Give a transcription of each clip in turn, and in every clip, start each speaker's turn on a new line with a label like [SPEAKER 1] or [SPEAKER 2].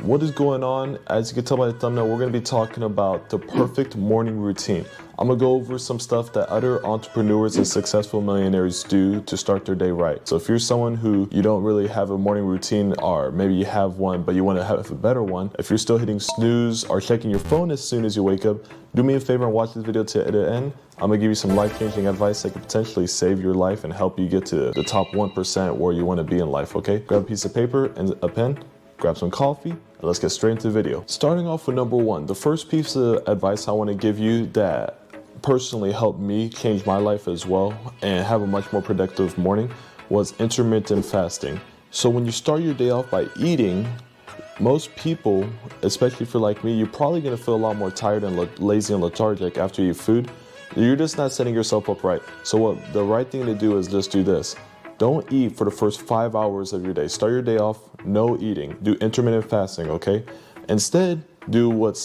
[SPEAKER 1] What is going on? As you can tell by the thumbnail, we're going to be talking about the perfect morning routine. I'm going to go over some stuff that other entrepreneurs and successful millionaires do to start their day right. So if you're someone who you don't really have a morning routine, or maybe you have one but you want to have a better one, if you're still hitting snooze or checking your phone as soon as you wake up, do me a favor and watch this video to the end. I'm going to give you some life-changing advice that could potentially save your life and help you get to the top 1% where you want to be in life, okay? Grab a piece of paper and a pen, grab some coffee, and let's get straight into the video. Starting off with number one, the first piece of advice I want to give you that personally helped me change my life as well and have a much more productive morning was intermittent fasting. So when you start your day off by eating, most people, especially for like me, you're probably going to feel a lot more tired and lazy and lethargic after you eat food. You're just not setting yourself up right. So what the right thing to do is just do this. Don't eat for the first 5 hours of your day. Start your day off no eating. Do intermittent fasting, okay? Instead, do what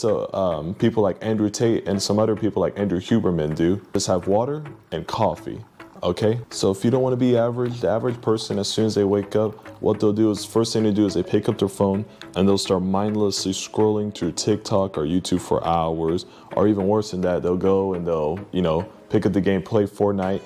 [SPEAKER 1] people like Andrew Tate and some other people like Andrew Huberman do. Just have water and coffee, okay? So if you don't want to be average, the average person, as soon as they wake up, what they'll do is, first thing they do is they pick up their phone and they'll start mindlessly scrolling through TikTok or YouTube for hours, or even worse than that, they'll go and they'll, pick up the game, play Fortnite,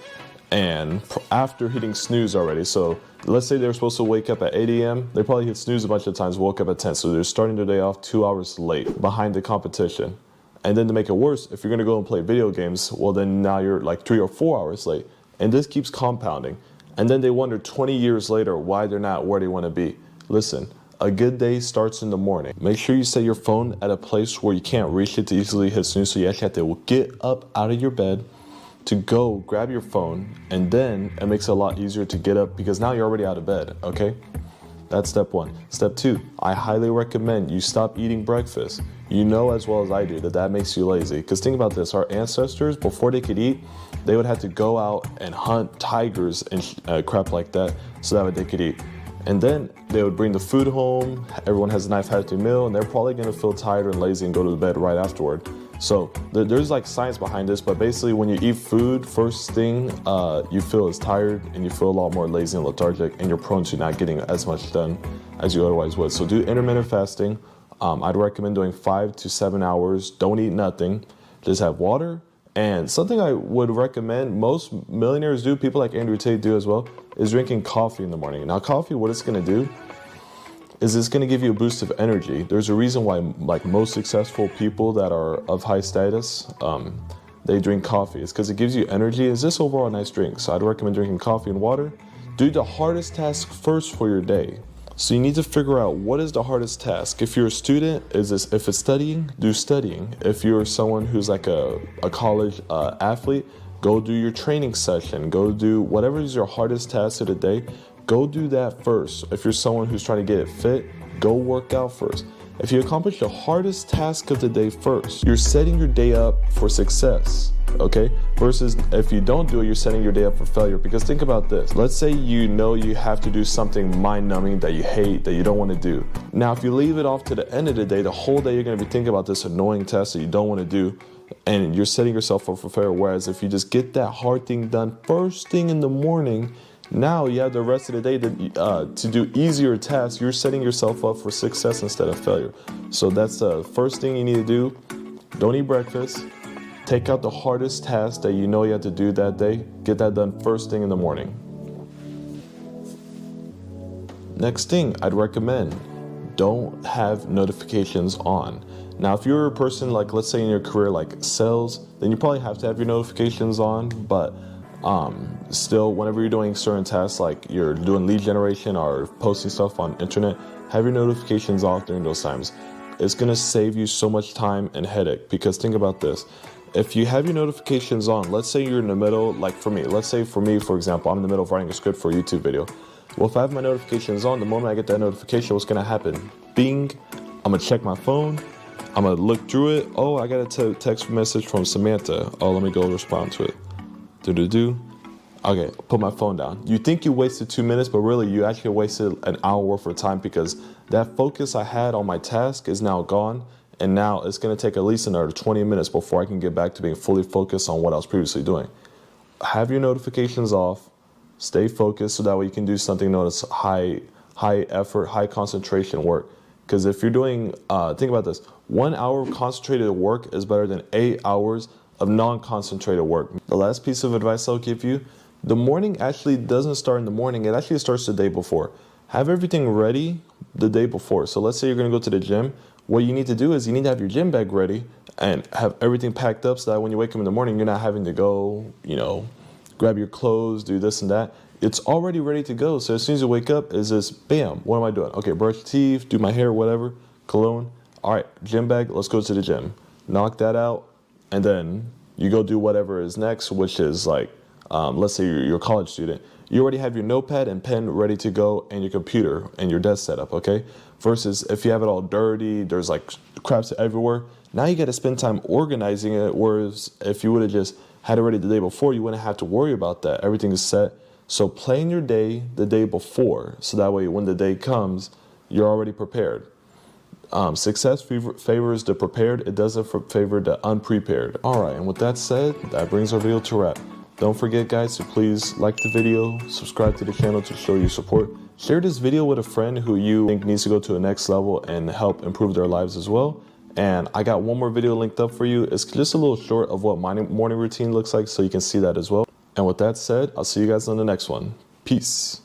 [SPEAKER 1] and after hitting snooze already. So let's say they're supposed to wake up at 8 a.m. They probably hit snooze a bunch of times, woke up at 10. So they're starting their day off 2 hours late behind the competition. And then to make it worse, if you're going to go and play video games, well, then now you're like 3 or 4 hours late. And this keeps compounding. And then they wonder 20 years later why they're not where they want to be. Listen, a good day starts in the morning. Make sure you set your phone at a place where you can't reach it to easily hit snooze. So you actually have to get up out of your bed to go grab your phone, and then it makes it a lot easier to get up because now you're already out of bed, okay? That's step one. Step two, I highly recommend you stop eating breakfast. You know as well as I do that makes you lazy. Because think about this, our ancestors, before they could eat, they would have to go out and hunt tigers and crap like that so that way they could eat. And then they would bring the food home, everyone has a nice healthy meal, and they're probably gonna feel tired and lazy and go to bed right afterward. So there's like science behind this, but basically when you eat food, first thing you feel is tired and you feel a lot more lazy and lethargic, and you're prone to not getting as much done as you otherwise would. So do intermittent fasting. I'd recommend doing 5 to 7 hours. Don't eat nothing, just have water. And something I would recommend most millionaires do, people like Andrew Tate do as well, is drinking coffee in the morning. Now coffee, what it's gonna do is it's going to give you a boost of energy. There's a reason why like most successful people that are of high status, they drink coffee. It's because it gives you energy. It's just overall a nice drink. So I'd recommend drinking coffee and water. Do the hardest task first for your day. So you need to figure out what is the hardest task. If you're a student, if it's studying, do studying. If you're someone who's like a college athlete, go do your training session. Go do whatever is your hardest task of the day. Go do that first. If you're someone who's trying to get fit, go work out first. If you accomplish the hardest task of the day first, you're setting your day up for success, okay? Versus if you don't do it, you're setting your day up for failure. Because think about this. Let's say you know you have to do something mind-numbing that you hate, that you don't want to do. Now, if you leave it off to the end of the day, the whole day you're going to be thinking about this annoying task that you don't want to do, and you're setting yourself up for failure. Whereas if you just get that hard thing done first thing in the morning, now you have the rest of the day to do easier tasks. You're setting yourself up for success instead of failure. So that's the first thing you need to do. Don't eat breakfast. Take out the hardest task that you know you have to do that day. Get that done first thing in the morning. Next thing I'd recommend, don't have notifications on. Now, if you're a person like, let's say in your career like sales, then you probably have to have your notifications on, but still, whenever you're doing certain tasks, like you're doing lead generation or posting stuff on internet, have your notifications off during those times. It's going to save you so much time and headache. Because think about this. If you have your notifications on, let's say you're in the middle, like for me, let's say for me, for example, I'm in the middle of writing a script for a YouTube video. Well, if I have my notifications on, the moment I get that notification, what's going to happen? Bing, I'm going to check my phone. I'm going to look through it. Oh, I got a text message from Samantha. Oh, let me go respond to it. Okay, put my phone down. You think you wasted 2 minutes, but really you actually wasted an hour worth of time because that focus I had on my task is now gone. And now it's going to take at least another 20 minutes before I can get back to being fully focused on what I was previously doing. Have your notifications off. Stay focused so that way you can do something known as high effort, high concentration work. Because if you're doing, think about this, 1 hour of concentrated work is better than 8 hours of non-concentrated work. The last piece of advice I'll give you, the morning actually doesn't start in the morning, it actually starts the day before. Have everything ready the day before. So let's say you're gonna go to the gym. What you need to do is you need to have your gym bag ready and have everything packed up so that when you wake up in the morning, you're not having to go, grab your clothes, do this and that. It's already ready to go. So as soon as you wake up, it's just bam, what am I doing? Okay, brush teeth, do my hair, whatever, cologne. All right, gym bag, let's go to the gym. Knock that out, and then you go do whatever is next, which is like, let's say you're a college student. You already have your notepad and pen ready to go and your computer and your desk set up, okay? Versus if you have it all dirty, there's like craps everywhere. Now you got to spend time organizing it, whereas if you would have just had it ready the day before, you wouldn't have to worry about that. Everything is set. So plan your day the day before, so that way when the day comes, you're already prepared. Success favors the prepared, it doesn't favor the unprepared. All right, and with that said, that brings our video to wrap. Don't forget, guys, to please like the video, subscribe to the channel to show your support. Share this video with a friend who you think needs to go to the next level and help improve their lives as well. And I got one more video linked up for you. It's just a little short of what my morning routine looks like, so you can see that as well. And with that said, I'll see you guys on the next one. Peace.